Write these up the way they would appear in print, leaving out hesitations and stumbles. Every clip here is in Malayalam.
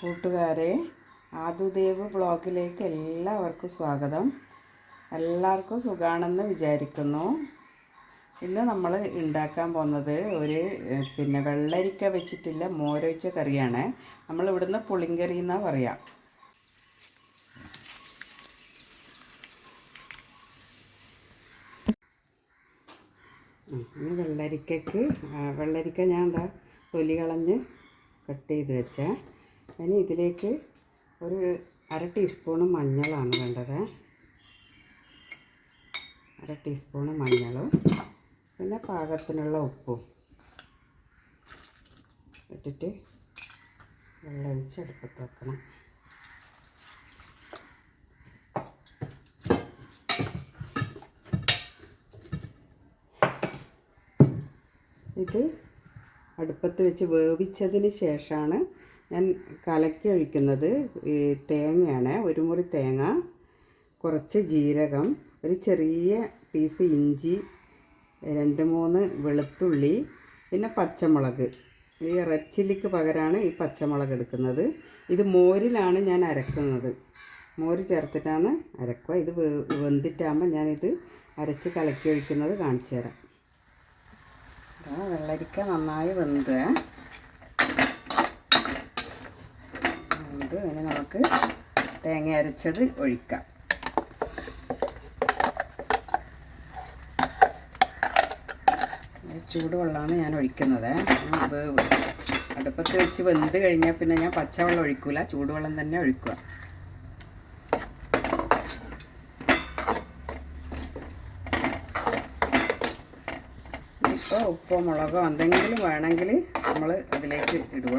കൂട്ടുകാരെ, ആദുദേവ് വ്ളോഗിലേക്ക് എല്ലാവർക്കും സ്വാഗതം. എല്ലാവർക്കും സുഖാണെന്ന് വിചാരിക്കുന്നു. ഇന്ന് നമ്മൾ ഉണ്ടാക്കാൻ പോകുന്നത് ഒരു വെള്ളരിക്ക വെച്ചിട്ടുള്ള മോരൊഴിച്ച കറിയാണ്. നമ്മൾ ഇവിടുന്ന് പുളിങ്കറി എന്നാണ് പറയാം. വെള്ളരിക്ക ഞാൻ എന്താ തൊലി കളഞ്ഞ് കട്ട് ചെയ്ത് വെച്ചേ. ഇനി ഇതിലേക്ക് ഒരു 1/2 ടീസ്പൂണ് മഞ്ഞളാണ് വേണ്ടത്. 1/2 ടീസ്പൂണ് മഞ്ഞളും പിന്നെ പാകത്തിനുള്ള ഉപ്പും ഇട്ടിട്ട് വെള്ളം ഒഴിച്ച് അടുപ്പത്ത് വെക്കണം. ഇത് അടുപ്പത്ത് വെച്ച് വേവിച്ചതിന് ശേഷമാണ് ഞാൻ കലക്കി ഒഴിക്കുന്നത്. ഈ തേങ്ങയാണ്, ഒരു മുറി തേങ്ങ, കുറച്ച് ജീരകം, ഒരു ചെറിയ പീസ് ഇഞ്ചി, 2-3 വെളുത്തുള്ളി, പിന്നെ പച്ചമുളക്. ഈ റെഡ് ചില്ലിക്ക് പകരമാണ് ഈ പച്ചമുളക് എടുക്കുന്നത്. ഇത് മോരിലാണ് ഞാൻ അരക്കുന്നത്. മോര് ചേർത്തിട്ടാണ് അരക്കുക. ഇത് വെന്തിട്ടാകുമ്പോൾ ഞാനിത് അരച്ച് കലക്കി ഒഴിക്കുന്നത് കാണിച്ചു തരാം. വെള്ളരിക്ക നന്നായി വെന്ത് ഇനി നമുക്ക് തേങ്ങ അരച്ചത് ഒഴിക്കാം. ചൂടുവെള്ളമാണ് ഞാൻ ഒഴിക്കുന്നത്. അടുപ്പത്ത് വെച്ച് വെന്ത് കഴിഞ്ഞാൽ പിന്നെ ഞാൻ പച്ചവെള്ളം ഒഴിക്കില്ല, ചൂടുവെള്ളം തന്നെ ഒഴിക്കുക. ഇപ്പോൾ ഉപ്പോ മുളകോ എന്തെങ്കിലും വേണമെങ്കിൽ നമ്മൾ അതിലേക്ക് ഇടുക.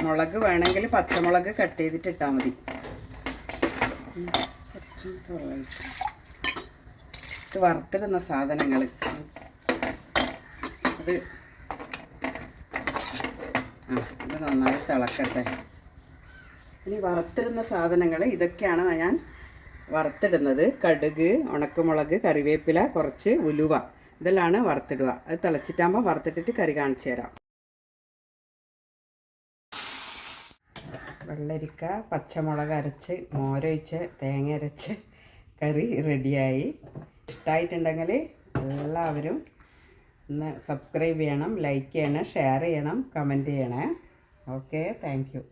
മുളക് വേണമെങ്കിൽ പച്ചമുളക് കട്ട് ചെയ്തിട്ട് ഇട്ടാൽ മതി. ഇത് വറുത്തിടുന്ന സാധനങ്ങൾ ഇത് നന്നായി തിളക്കട്ടെ. ഇനി വറുത്തിടുന്ന സാധനങ്ങൾ ഇതൊക്കെയാണ് ഞാൻ വറുത്തിടുന്നത്. കടുക്, ഉണക്കമുളക്, കറിവേപ്പില, കുറച്ച് ഉലുവ, ഇതെല്ലാം വറുത്തിടുക. അത് തിളച്ചിട്ടാകുമ്പോൾ വറുത്തിട്ടിട്ട് കറി കാണിച്ചു തരാം. വെള്ളരിക്ക പച്ചമുളക് അരച്ച് മോരൊഴിച്ച് തേങ്ങ അരച്ച് കറി റെഡിയായി. ഇഷ്ടമായിട്ടുണ്ടെങ്കിൽ എല്ലാവരും ഒന്ന് സബ്സ്ക്രൈബ് ചെയ്യണം, ലൈക്ക് ചെയ്യണം, ഷെയർ ചെയ്യണം, കമൻറ്റ് ചെയ്യണേ. Okay, thank you.